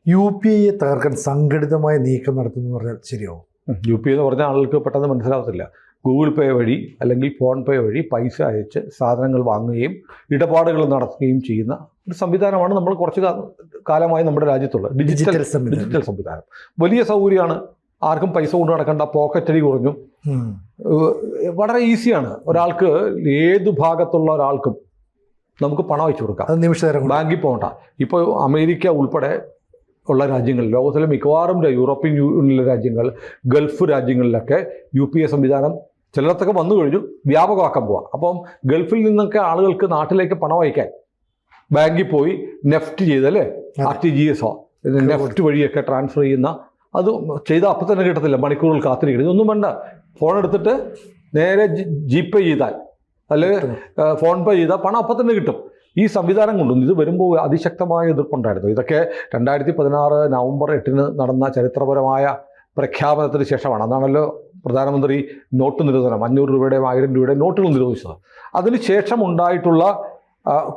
UPI തകർക്കാൻ സംഘടിതമായ നീക്കം നടത്തുന്നു പറഞ്ഞാൽ ശരിയാവും? UPI എന്ന് പറഞ്ഞാൽ ആളുകൾക്ക് പെട്ടെന്ന് മനസ്സിലാവത്തില്ല. ഗൂഗിൾ പേ വഴി അല്ലെങ്കിൽ ഫോൺ പേ വഴി പൈസ അയച്ച് സാധനങ്ങൾ വാങ്ങുകയും ഇടപാടുകൾ നടത്തുകയും ചെയ്യുന്ന ഒരു സംവിധാനമാണ് നമ്മൾ കുറച്ച് കാലമായി നമ്മുടെ രാജ്യത്തുള്ളത്. ഡിജിറ്റൽ സംവിധാനം വലിയ സൗകര്യമാണ്. ആർക്കും പൈസ കൊണ്ട് നടക്കേണ്ട, പോക്കറ്റടി കുറഞ്ഞു, വളരെ ഈസിയാണ്. ഒരാൾക്ക് ഏത് ഭാഗത്തുള്ള ഒരാൾക്കും നമുക്ക് പണം അയച്ചു കൊടുക്കാം, നിമിഷം ബാങ്കിൽ പോകണ്ട. ഇപ്പോൾ അമേരിക്ക ഉൾപ്പെടെ ഉള്ള രാജ്യങ്ങൾ, ലോകത്തിലെ മിക്കവാറും യൂറോപ്യൻ യൂണിയനിലെ രാജ്യങ്ങൾ, ഗൾഫ് രാജ്യങ്ങളിലൊക്കെ UPI സംവിധാനം ചിലയിടത്തൊക്കെ വന്നു കഴിഞ്ഞു, വ്യാപകമാക്കാൻ പോവാം. അപ്പം ഗൾഫിൽ നിന്നൊക്കെ ആളുകൾക്ക് നാട്ടിലേക്ക് പണം അയക്കാൻ ബാങ്കിൽ പോയി നെഫ്റ്റ് ചെയ്തല്ലേ, RTGS നെഫ്റ്റ് വഴിയൊക്കെ ട്രാൻസ്ഫർ ചെയ്യുന്ന, അത് ചെയ്താൽ അപ്പം തന്നെ കിട്ടത്തില്ല, മണിക്കൂറുകൾ കാത്തിരിക്കണം. ഇതൊന്നും വേണ്ട, ഫോൺ എടുത്തിട്ട് നേരെ GPay ചെയ്താൽ അല്ലെങ്കിൽ ഫോൺ പേ ചെയ്താൽ പണം അപ്പം തന്നെ കിട്ടും. ഈ സംവിധാനം കൊണ്ടും ഇത് വരുമ്പോൾ അതിശക്തമായ എതിർപ്പുണ്ടായിരുന്നു. ഇതൊക്കെ 2016 നവംബർ 8 നടന്ന ചരിത്രപരമായ പ്രഖ്യാപനത്തിന് ശേഷമാണ്. അതാണല്ലോ പ്രധാനമന്ത്രി നോട്ട് നിരോധനം, 500 രൂപയുടെയും 1000 രൂപയുടെയും നോട്ടുകൾ നിരോധിച്ചത്. അതിനുശേഷം ഉണ്ടായിട്ടുള്ള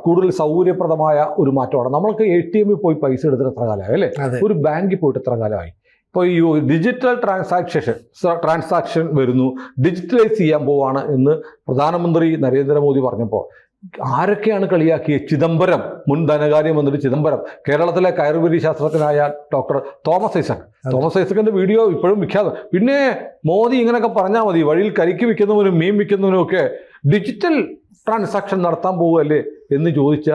കൂടുതൽ സൗകര്യപ്രദമായ ഒരു മാറ്റമാണ്. നമ്മൾക്ക് ATM പോയി പൈസ എടുത്തിട്ട് എത്ര കാലമായി അല്ലേ, ഒരു ബാങ്കിൽ പോയിട്ട് എത്ര കാലമായി. ഇപ്പോൾ ഈ ഡിജിറ്റൽ ട്രാൻസാക്ഷൻ വരുന്നു, ഡിജിറ്റലൈസ് ചെയ്യാൻ പോവാണ് എന്ന് പ്രധാനമന്ത്രി നരേന്ദ്രമോദി പറഞ്ഞപ്പോൾ ആരൊക്കെയാണ് കളിയാക്കിയത്? ചിദംബരം, മുൻ ധനകാര്യമന്ത്രി ചിദംബരം, കേരളത്തിലെ കയറുവരി ശാസ്ത്രജ്ഞനായ ഡോക്ടർ തോമസ് ഐസക്കിന്റെ വീഡിയോ ഇപ്പോഴും വിഖ്യാതം. പിന്നെ മോദി ഇങ്ങനെയൊക്കെ പറഞ്ഞാൽ മതി, വഴിയിൽ കരിക്ക് വിൽക്കുന്നവനും മീൻ വിൽക്കുന്നവനും ഒക്കെ ഡിജിറ്റൽ ട്രാൻസാക്ഷൻ നടത്താൻ പോവുകയല്ലേ എന്ന് ചോദിച്ച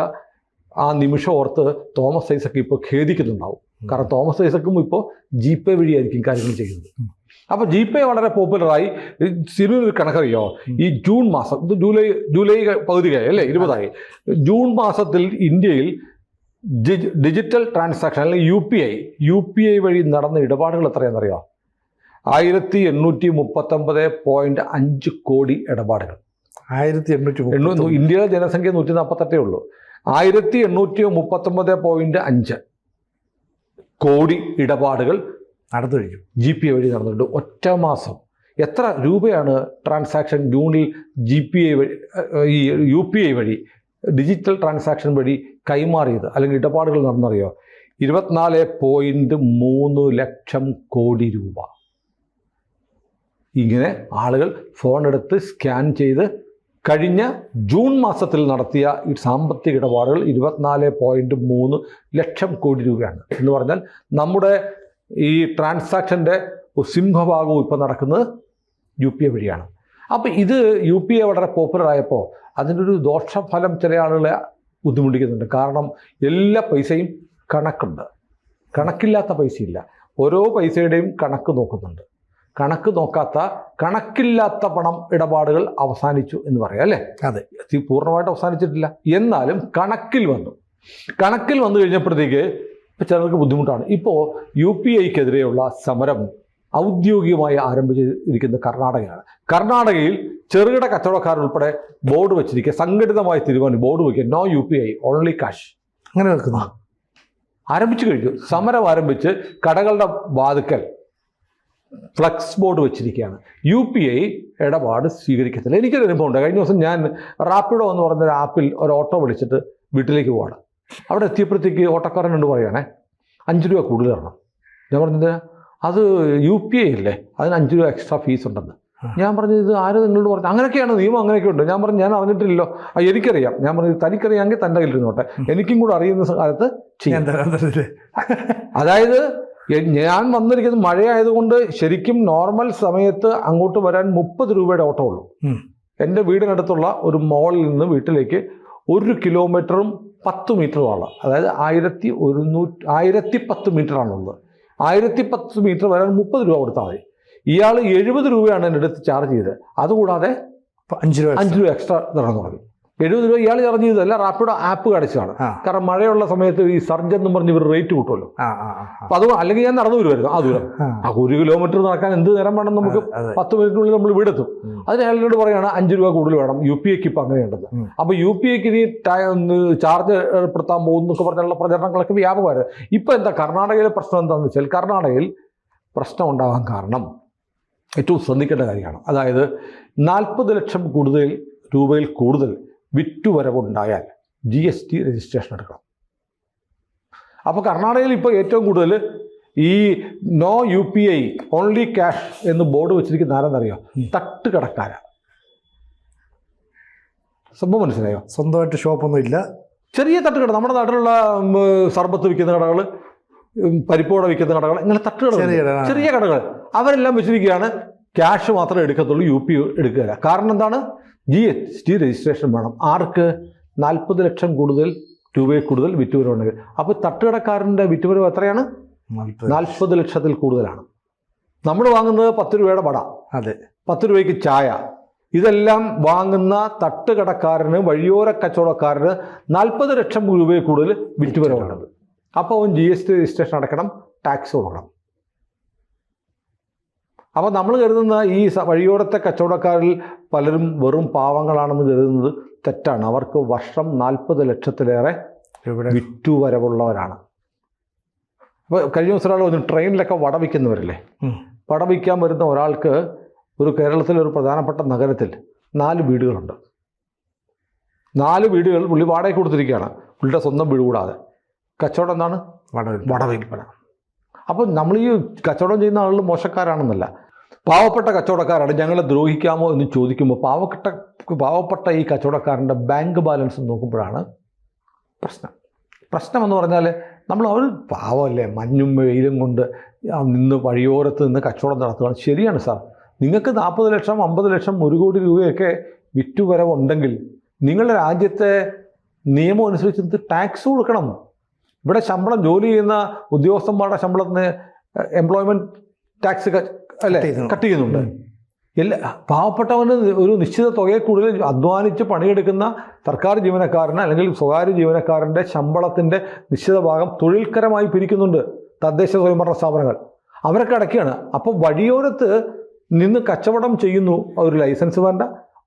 ആ നിമിഷം ഓർത്ത് തോമസ് ഐസക്ക് ഇപ്പോൾ ഖേദിക്കുന്നുണ്ടാവും. കാരണം തോമസ് ഐസക്കും ഇപ്പോൾ GPay വഴിയായിരിക്കും കാര്യങ്ങൾ ചെയ്യുന്നത്. അപ്പോൾ GPay വളരെ പോപ്പുലറായി. സിനൊരു കണക്കറിയോ, ഈ ജൂൺ മാസം, ഇത് ജൂലൈ പകുതിയായി അല്ലേ, 20 ജൂൺ മാസത്തിൽ ഇന്ത്യയിൽ ഡിജിറ്റൽ ട്രാൻസാക്ഷൻ അല്ലെങ്കിൽ UPI വഴി നടന്ന ഇടപാടുകൾ എത്രയാണെന്നറിയോ? 1839.5 കോടി ഇടപാടുകൾ. 1800. ഇന്ത്യയിലെ ജനസംഖ്യ 148 ഉള്ളൂ. 1839.5 കോടി ഇടപാടുകൾ നടന്നു കഴിഞ്ഞു, GPay വഴി നടന്നിട്ടുണ്ട് ഒറ്റ മാസം. എത്ര രൂപയാണ് ട്രാൻസാക്ഷൻ ജൂണിൽ UPI വഴി ഡിജിറ്റൽ ട്രാൻസാക്ഷൻ വഴി കൈമാറിയത് അല്ലെങ്കിൽ ഇടപാടുകൾ നടന്നറിയോ? 24.3 ലക്ഷം കോടി രൂപ. ഇങ്ങനെ ആളുകൾ ഫോൺ എടുത്ത് സ്കാൻ ചെയ്ത് കഴിഞ്ഞ ജൂൺ മാസത്തിൽ നടത്തിയ ഈ സാമ്പത്തിക ഇടപാടുകൾ 24.3 ലക്ഷം കോടി രൂപയാണ്. എന്ന് പറഞ്ഞാൽ നമ്മുടെ ഈ ട്രാൻസാക്ഷൻ്റെ സിംഹഭാഗവും ഇപ്പോൾ നടക്കുന്നത് UPI വഴിയാണ്. അപ്പോൾ ഇത് UPI വളരെ പോപ്പുലറായപ്പോൾ അതിനൊരു ദോഷഫലം ചില ആളുകളെ ബുദ്ധിമുട്ടിക്കുന്നുണ്ട്. കാരണം എല്ലാ പൈസയും കണക്കുണ്ട്, കണക്കില്ലാത്ത പൈസയില്ല. ഓരോ പൈസയുടെയും കണക്ക് നോക്കുന്നുണ്ട്. കണക്കില്ലാത്ത പണം ഇടപാടുകൾ അവസാനിച്ചു എന്ന് പറയാം അല്ലേ? അതെ, പൂർണ്ണമായിട്ട് അവസാനിച്ചിട്ടില്ല, എന്നാലും കണക്കിൽ വന്നു കഴിഞ്ഞപ്പോഴത്തേക്ക് ചിലർക്ക് ബുദ്ധിമുട്ടാണ്. ഇപ്പോൾ UPIക്കെതിരെയുള്ള സമരം ഔദ്യോഗികമായി ആരംഭിച്ചിരിക്കുന്നത് കർണാടകയിൽ ചെറുകിട കച്ചവടക്കാരുൾപ്പെടെ ബോർഡ് വെച്ചിരിക്കുക, സംഘടിതമായി തീരുമാനം ബോർഡ് വയ്ക്കുക, നോ UPI ഓൺലി കാഷ്. അങ്ങനെ വെക്കുന്നു, ആരംഭിച്ചു കഴിഞ്ഞു. സമരം ആരംഭിച്ച് കടകളുടെ വാതുക്കൽ ഫ്ലക്സ് ബോർഡ് വെച്ചിരിക്കുകയാണ്. UPI ഇടപാട് സ്വീകരിക്കത്തില്ല. എനിക്കൊരു അനുഭവം ഉണ്ട്. കഴിഞ്ഞ ദിവസം ഞാൻ റാപ്പിഡോ എന്ന് പറഞ്ഞൊരു ആപ്പിൽ ഒരു ഓട്ടോ വിളിച്ചിട്ട് വീട്ടിലേക്ക് പോവാണ്. അവിടെ എത്തിയപ്പോഴത്തേക്ക് ഓട്ടോക്കാരൻ കൊണ്ട് പറയുകയാണെ 5 രൂപ കൂടുതൽ തരണം. ഞാൻ പറഞ്ഞത് അത് UPI ഇല്ലേ, അതിന് 5 രൂപ എക്സ്ട്രാ ഫീസ് ഉണ്ടെന്ന്. ഞാൻ പറഞ്ഞത് ഇത് ആര് നിങ്ങളോട് പറഞ്ഞു? അങ്ങനെയൊക്കെയാണ് നിയമം, അങ്ങനെയൊക്കെ ഉണ്ട്. ഞാൻ പറഞ്ഞു ഞാൻ അറിഞ്ഞിട്ടില്ലല്ലോ. എനിക്കറിയാം. ഞാൻ പറഞ്ഞത് തനിക്കറിയാമെങ്കിൽ തൻ്റെ കയ്യിലിരുന്നോട്ടെ, എനിക്കും കൂടെ അറിയുന്ന കാലത്ത് ചെയ്യാം. അതായത് ഞാൻ വന്നിരിക്കുന്നത് മഴയായതുകൊണ്ട് ശരിക്കും നോർമൽ സമയത്ത് അങ്ങോട്ട് വരാൻ 30 രൂപയുടെ ഓട്ടോ ഉള്ളൂ. എൻ്റെ വീടിനടുത്തുള്ള ഒരു മോളിൽ നിന്ന് വീട്ടിലേക്ക് 1 കിലോമീറ്ററും 10 മീറ്ററുമാണ്. അതായത് 1010 മീറ്ററാണുള്ളത്. 1010 മീറ്റർ വരാൻ 30 രൂപ കൊടുത്താൽ മതി. ഇയാൾ 70 രൂപയാണ് എൻ്റെ അടുത്ത് ചാർജ് ചെയ്തത്. അതുകൂടാതെ 5 രൂപ എക്സ്ട്രാ തരണം പറഞ്ഞു. 70 രൂപ ഇയാൾ ചാർജ് ചെയ്തതല്ല, റാപ്പിഡോ ആപ്പ് കാണിച്ചതാണ്. കാരണം മഴയുള്ള സമയത്ത് ഈ സർജ് എന്ന് പറഞ്ഞ് ഇവർ റേറ്റ് കൂട്ടുമല്ലോ. അപ്പം അത് അല്ലെങ്കിൽ ഞാൻ നടന്നു വരുമായിരുന്നു ആ ദൂരം. 1 കിലോമീറ്റർ നടക്കാൻ എന്ത് നേരം വേണം? നമുക്ക് 10 മിനിറ്റിനുള്ളിൽ നമ്മൾ വീടെത്തും. അതിന് അയാളോട് പറയുകയാണ് 5 രൂപ കൂടുതൽ വേണം. UPIക്ക് ഇപ്പം അങ്ങനെയുണ്ടത്. അപ്പോൾ UPIക്ക് ഇനി ചാർജ് ഏർപ്പെടുത്താൻ പോകുന്നൊക്കെ പറഞ്ഞുള്ള പ്രചരണങ്ങളൊക്കെ വ്യാപകമായിരുന്നു. ഇപ്പം എന്താ കർണാടകയിലെ പ്രശ്നം എന്താണെന്ന് വെച്ചാൽ, കർണാടകയിൽ പ്രശ്നം ഉണ്ടാകാൻ കാരണം ഏറ്റവും ശ്രദ്ധിക്കേണ്ട കാര്യമാണ്. അതായത് 40 ലക്ഷം രൂപയിൽ കൂടുതൽ വിറ്റുവരവുണ്ടായാൽ GST രജിസ്ട്രേഷൻ എടുക്കണം. അപ്പോൾ കർണാടകയിൽ ഇപ്പോൾ ഏറ്റവും കൂടുതൽ ഈ നോ UPI ഓൺലി ക്യാഷ് എന്ന് ബോർഡ് വെച്ചിരിക്കുന്ന ആരെന്നറിയോ? തട്ടുകടക്കാരാണ്. സംഭവം മനസ്സിലായോ? സ്വന്തമായിട്ട് ഷോപ്പൊന്നും ഇല്ല, ചെറിയ തട്ടുകട. നമ്മുടെ നാട്ടിലുള്ള സർബത്ത് വിൽക്കുന്ന കടകൾ, പരിപ്പോട വിൽക്കുന്ന കടകൾ, ഇങ്ങനെ തട്ടുകടകൾ, ചെറിയ കടകൾ, അവരെല്ലാം വെച്ചിരിക്കുകയാണ് ക്യാഷ് മാത്രമേ എടുക്കത്തുള്ളൂ, UPI എടുക്കുകയില്ല. കാരണം എന്താണ്? GST രജിസ്ട്രേഷൻ വേണം. ആർക്ക്? 40 ലക്ഷം രൂപയിൽ കൂടുതൽ വിറ്റുവരവുണ്ടെങ്കിൽ. അപ്പോൾ തട്ടുകടക്കാരൻ്റെ വിറ്റുവരവ് എത്രയാണ്? 40 ലക്ഷത്തിൽ കൂടുതലാണ്. നമ്മൾ വാങ്ങുന്നത് 10 രൂപയുടെ വട, അതെ, 10 രൂപയ്ക്ക് ചായ, ഇതെല്ലാം വാങ്ങുന്ന തട്ടുകടക്കാരന്, വഴിയോര കച്ചവടക്കാരന് 40 ലക്ഷം രൂപയിൽ കൂടുതൽ വിറ്റുവരവുള്ളത്. അപ്പോൾ അവൻ GST രജിസ്ട്രേഷൻ അടക്കണം, ടാക്സ് കൊടുക്കണം. അപ്പോൾ നമ്മൾ കരുതുന്ന ഈ വഴിയോരത്തെ കച്ചവടക്കാരിൽ പലരും വെറും പാവങ്ങളാണെന്ന് കരുതുന്നത് തെറ്റാണ്. അവർക്ക് വർഷം 40 ലക്ഷത്തിലേറെ വിറ്റുവരവുള്ളവരാണ്. അപ്പോൾ കഴിഞ്ഞ ദിവസം ഒരാൾ വന്നു, ട്രെയിനിലൊക്കെ വട വിൽക്കുന്നവരല്ലേ, വട വിൽക്കാൻ വരുന്ന ഒരാൾക്ക് ഒരു കേരളത്തിലെ ഒരു പ്രധാനപ്പെട്ട നഗരത്തിൽ 4 വീടുകളുണ്ട്. 4 വീടുകൾ പുള്ളി വാടകയ്ക്ക് കൊടുത്തിരിക്കുകയാണ്, പുള്ളിയുടെ സ്വന്തം വീട് കൂടാതെ. കച്ചവടം എന്താണ്? വട വിൽപ്പന. അപ്പോൾ നമ്മൾ ഈ കച്ചവടം ചെയ്യുന്ന ആളുകൾ മോശക്കാരാണെന്നല്ല, പാവപ്പെട്ട കച്ചവടക്കാരാണ്. ഞങ്ങളെ ദ്രോഹിക്കാമോ എന്ന് ചോദിക്കുമ്പോൾ പാവപ്പെട്ട ഈ കച്ചവടക്കാരൻ്റെ ബാങ്ക് ബാലൻസ് നോക്കുമ്പോഴാണ് പ്രശ്നം എന്ന് പറഞ്ഞാൽ, നമ്മൾ അവർ പാവമല്ലേ, മഞ്ഞും വെയിലും കൊണ്ട് നിന്ന് വഴിയോരത്ത് നിന്ന് കച്ചവടം നടത്തുകയാണ്. ശരിയാണ് സാർ, നിങ്ങൾക്ക് 40 ലക്ഷം 50 ലക്ഷം 1 കോടി രൂപയൊക്കെ വിറ്റുവരവുണ്ടെങ്കിൽ നിങ്ങളുടെ രാജ്യത്തെ നിയമം അനുസരിച്ച് ടാക്സ് കൊടുക്കണം. ഇവിടെ ശമ്പളം, ജോലി ചെയ്യുന്ന ഉദ്യോഗസ്ഥന്മാരുടെ ശമ്പളത്തിന് എംപ്ലോയ്മെൻറ്റ് ടാക്സ് കട്ട് ചെയ്യുന്നുണ്ട്. പാവപ്പെട്ടവന് ഒരു നിശ്ചിത തുകയെ കൂടുതൽ അധ്വാനിച്ച് പണിയെടുക്കുന്ന സർക്കാർ ജീവനക്കാരന് അല്ലെങ്കിൽ സ്വകാര്യ ജീവനക്കാരൻ്റെ ശമ്പളത്തിൻ്റെ നിശ്ചിത ഭാഗം തൊഴിൽക്കരമായി പിരിക്കുന്നുണ്ട് തദ്ദേശ സ്വയംഭരണ സ്ഥാപനങ്ങൾ, അവരൊക്കെ അടയ്ക്കുകയാണ്. അപ്പോൾ വഴിയോരത്ത് നിന്ന് കച്ചവടം ചെയ്യുന്നു, ഒരു ലൈസൻസ് വേണ്ട,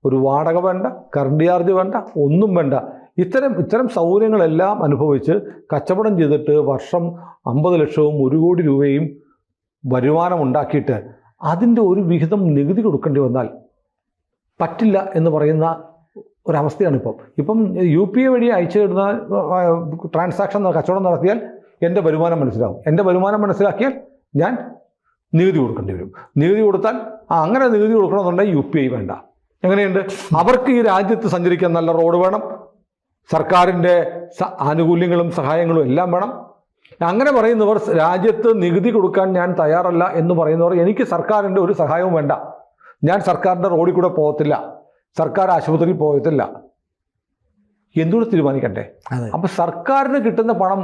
ഒരു വാടക വേണ്ട, കറണ്ട് ചാർജ് വേണ്ട, ഒന്നും വേണ്ട. ഇത്തരം സൗകര്യങ്ങളെല്ലാം അനുഭവിച്ച് കച്ചവടം ചെയ്തിട്ട് വർഷം 50 ലക്ഷവും 1 കോടി രൂപയും വരുമാനം ഉണ്ടാക്കിയിട്ട് അതിൻ്റെ ഒരു വിഹിതം നികുതി കൊടുക്കേണ്ടി വന്നാൽ പറ്റില്ല എന്ന് പറയുന്ന ഒരവസ്ഥയാണ് ഇപ്പം UPI വഴി അയച്ചു തരുന്ന ട്രാൻസാക്ഷൻ കച്ചവടം നടത്തിയാൽ എൻ്റെ വരുമാനം മനസ്സിലാവും. എൻ്റെ വരുമാനം മനസ്സിലാക്കിയാൽ ഞാൻ നികുതി കൊടുക്കേണ്ടി വരും. നികുതി കൊടുത്താൽ അങ്ങനെ നികുതി കൊടുക്കണമെന്നുണ്ടെങ്കിൽ UPI വേണ്ട. എങ്ങനെയുണ്ട്? അവർക്ക് ഈ രാജ്യത്ത് സഞ്ചരിക്കാൻ നല്ല റോഡ് വേണം, സർക്കാരിൻ്റെ ആനുകൂല്യങ്ങളും സഹായങ്ങളും എല്ലാം വേണം. അങ്ങനെ പറയുന്നവർ, രാജ്യത്ത് നികുതി കൊടുക്കാൻ ഞാൻ തയ്യാറല്ല എന്ന് പറയുന്നവർ, എനിക്ക് സർക്കാരിൻ്റെ ഒരു സഹായവും വേണ്ട, ഞാൻ സർക്കാരിൻ്റെ റോഡിൽ കൂടെ പോകത്തില്ല, സർക്കാർ ആശുപത്രിയിൽ പോകത്തില്ല, എന്തുകൂടെ തീരുമാനിക്കണ്ടേ? അപ്പം സർക്കാരിന് കിട്ടുന്ന പണം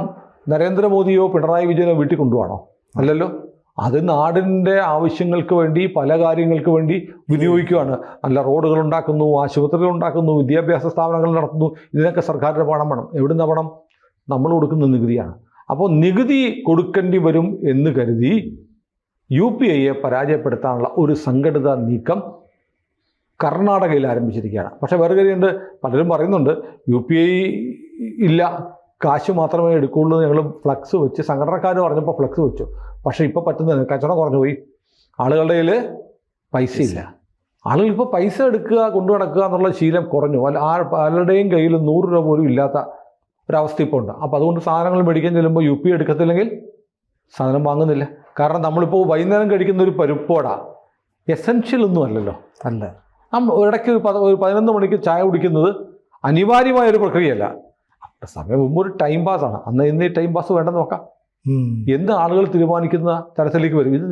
നരേന്ദ്രമോദിയോ പിണറായി വിജയനോ വീട്ടിൽ കൊണ്ടുപോകണോ? അല്ലല്ലോ. അത് നാടിൻ്റെ ആവശ്യങ്ങൾക്ക് വേണ്ടി, പല കാര്യങ്ങൾക്ക് വേണ്ടി വിനിയോഗിക്കുകയാണ്. നല്ല റോഡുകൾ ഉണ്ടാക്കുന്നു, ആശുപത്രികൾ ഉണ്ടാക്കുന്നു, വിദ്യാഭ്യാസ സ്ഥാപനങ്ങൾ നടത്തുന്നു. ഇതിനൊക്കെ സർക്കാരിൻ്റെ പണം വേണം. എവിടുന്ന പണം? നമ്മൾ കൊടുക്കുന്ന നികുതിയാണ്. അപ്പോൾ നികുതി കൊടുക്കേണ്ടി വരും എന്ന് കരുതി UPIയെ പരാജയപ്പെടുത്താനുള്ള ഒരു സംഘടിത നീക്കം കർണാടകയിൽ ആരംഭിച്ചിരിക്കുകയാണ്. പക്ഷേ വേറെ കാര്യമുണ്ട്, പലരും പറയുന്നുണ്ട് UPI ഇല്ല, കാശ് മാത്രമേ എടുക്കുകയുള്ളൂ. ഞങ്ങൾ ഫ്ലക്സ് വെച്ച്, സംഘടനക്കാർ പറഞ്ഞപ്പോൾ ഫ്ലക്സ് വെച്ചു. പക്ഷേ ഇപ്പോൾ പറ്റുന്നത് കച്ചവടം കുറഞ്ഞു പോയി, ആളുകളുടെ കയ്യിൽ പൈസ ഇല്ല. ആളുകൾ ഇപ്പോൾ പൈസ എടുക്കുക, കൊണ്ടു നടക്കുക എന്നുള്ള ശീലം കുറഞ്ഞു. പലരുടെയും കയ്യിൽ 100 രൂപ പോലും ഇല്ലാത്ത ഒരവസ്ഥ ഇപ്പോൾ ഉണ്ട്. അപ്പോൾ അതുകൊണ്ട് സാധനങ്ങൾ മേടിക്കാൻ ചെല്ലുമ്പോൾ UPI എടുക്കത്തില്ലെങ്കിൽ സാധനം വാങ്ങുന്നില്ല. കാരണം നമ്മളിപ്പോൾ വൈകുന്നേരം കഴിക്കുന്ന ഒരു പരിപ്പോട എസെൻഷ്യൽ ഒന്നും അല്ലല്ലോ. അല്ല, ഇടയ്ക്ക് ഒരു 11 മണിക്ക് ചായ കുടിക്കുന്നത് അനിവാര്യമായൊരു പ്രക്രിയയല്ല. സമയം മുമ്പ് ഒരു ടൈം പാസ്സാണ്. ഇന്ന് ഈ ടൈം പാസ് വേണ്ടെന്ന് നോക്കാം. എന്ത് ആളുകൾ തീരുമാനിക്കുന്ന തരത്തിലേക്ക് വരും. ഇത്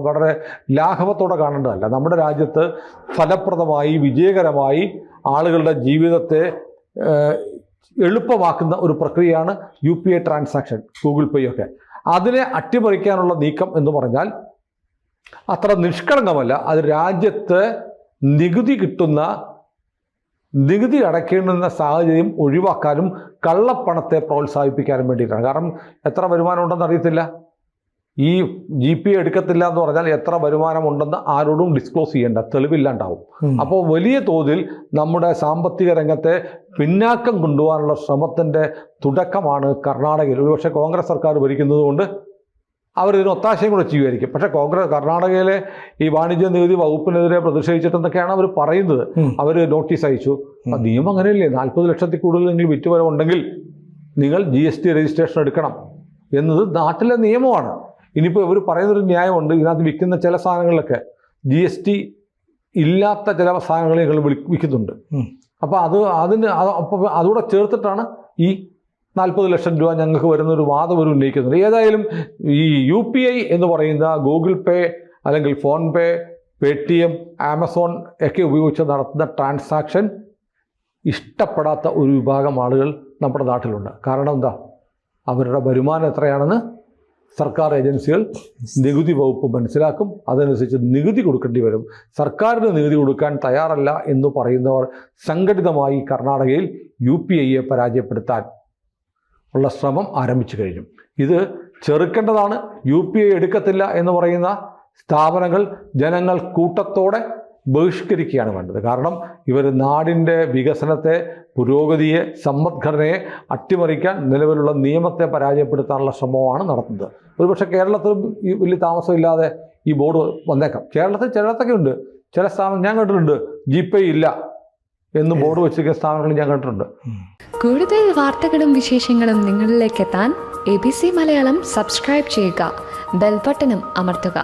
വളരെ ലാഘവത്തോടെ കാണേണ്ടതല്ല. നമ്മുടെ രാജ്യത്ത് ഫലപ്രദമായി, വിജയകരമായി ആളുകളുടെ ജീവിതത്തെ എളുപ്പമാക്കുന്ന ഒരു പ്രക്രിയയാണ് UPI ട്രാൻസാക്ഷൻ, ഗൂഗിൾ പേ ഒക്കെ. അതിനെ അട്ടിമറിക്കാനുള്ള നീക്കം എന്ന് പറഞ്ഞാൽ അത്ര നിഷ്കളങ്കമല്ല. അത് രാജ്യത്ത് നികുതി അടയ്ക്കേണ്ടുന്ന സാഹചര്യം ഒഴിവാക്കാനും കള്ളപ്പണത്തെ പ്രോത്സാഹിപ്പിക്കാനും വേണ്ടിയിട്ടാണ്. കാരണം എത്ര വരുമാനം ഉണ്ടെന്ന് അറിയത്തില്ല. ഈ GPI എടുക്കത്തില്ല എന്ന് പറഞ്ഞാൽ എത്ര വരുമാനം ഉണ്ടെന്ന് ആരോടും ഡിസ്ക്ലോസ് ചെയ്യേണ്ട, തെളിവില്ലാണ്ടാവും. അപ്പോൾ വലിയ തോതിൽ നമ്മുടെ സാമ്പത്തിക രംഗത്തെ പിന്നാക്കം കൊണ്ടുപോകാനുള്ള ശ്രമത്തിൻ്റെ തുടക്കമാണ് കർണാടകയിൽ. ഒരുപക്ഷെ കോൺഗ്രസ് സർക്കാർ ഭരിക്കുന്നത് കൊണ്ട് അവരിതിന് ഒത്താശയും കൂടെ ചെയ്യുമായിരിക്കും. പക്ഷേ കർണാടകയിലെ ഈ വാണിജ്യ നികുതി വകുപ്പിനെതിരെ പ്രതിഷേധിച്ചിട്ടെന്നൊക്കെയാണ് അവർ പറയുന്നത്. അവർ നോട്ടീസ് അയച്ചു. നിയമം അങ്ങനെയല്ലേ, 40 ലക്ഷത്തിൽ കൂടുതൽ നിങ്ങൾ വിറ്റുവരവുണ്ടെങ്കിൽ നിങ്ങൾ GST രജിസ്ട്രേഷൻ എടുക്കണം. എന്നത് നാട്ടിലെ നിയമമാണ്. ഇനിയിപ്പോൾ ഇവർ പറയുന്നൊരു ന്യായമുണ്ട്, ഇതിനകത്ത് വിൽക്കുന്ന ചില സാധനങ്ങളിലൊക്കെ GST ഇല്ലാത്ത ചില സാധനങ്ങൾ ഞങ്ങൾ വിൽക്കുന്നുണ്ട്. അപ്പോൾ അപ്പോൾ അതുകൂടെ ചേർത്തിട്ടാണ് ഈ 40 ലക്ഷം രൂപ ഞങ്ങൾക്ക് വരുന്നൊരു വാദം അവർ ഉന്നയിക്കുന്നുണ്ട്. ഏതായാലും ഈ UPI എന്ന് പറയുന്ന ഗൂഗിൾ പേ അല്ലെങ്കിൽ ഫോൺ പേ, പേടിഎം, ആമസോൺ ഒക്കെ ഉപയോഗിച്ച് നടത്തുന്ന ട്രാൻസാക്ഷൻ ഇഷ്ടപ്പെടാത്ത ഒരു വിഭാഗം ആളുകൾ നമ്മുടെ നാട്ടിലുണ്ട്. കാരണം എന്താ? അവരുടെ വരുമാനം എത്രയാണെന്ന് സർക്കാർ ഏജൻസികൾ, നികുതി വകുപ്പ് മനസ്സിലാക്കും. അതനുസരിച്ച് നികുതി കൊടുക്കേണ്ടി വരും. സർക്കാരിന് നികുതി കൊടുക്കാൻ തയ്യാറല്ല എന്ന് പറയുന്നവർ സംഘടിതമായി കർണാടകയിൽ UPIയെ പരാജയപ്പെടുത്താൻ ഉള്ള ശ്രമം ആരംഭിച്ചു കഴിഞ്ഞു. ഇത് ചെറുക്കേണ്ടതാണ്. UPI എടുക്കത്തില്ല എന്ന് പറയുന്ന സ്ഥാപനങ്ങൾ ജനങ്ങൾ കൂട്ടത്തോടെ ബഹിഷ്കരിക്കുകയാണ് വേണ്ടത്. കാരണം ഇവർ നാടിൻ്റെ വികസനത്തെ, പുരോഗതിയെ, സമ്പദ്ഘടനയെ അട്ടിമറിക്കാൻ നിലവിലുള്ള നിയമത്തെ പരാജയപ്പെടുത്താനുള്ള ശ്രമമാണ് നടത്തുന്നത്. ഒരുപക്ഷെ കേരളത്തിലും ഈ വലിയ താമസമില്ലാതെ ഈ ബോർഡ് വന്നേക്കാം. കേരളത്തിൽ ചിലയിടത്തൊക്കെ ഉണ്ട്. ചില സ്ഥാപനം ഞാൻ കണ്ടിട്ടുണ്ട് GPay ഇല്ല എന്ന് ബോർഡ് വെച്ചിരിക്കുന്ന സ്ഥാപനങ്ങൾ ഞാൻ കണ്ടിട്ടുണ്ട്. കൂടുതൽ വാർത്തകളും വിശേഷങ്ങളും നിങ്ങളിലേക്ക് എത്താൻ ABC മലയാളം സബ്സ്ക്രൈബ് ചെയ്യുക, ബെൽ ബട്ടണും അമർത്തുക.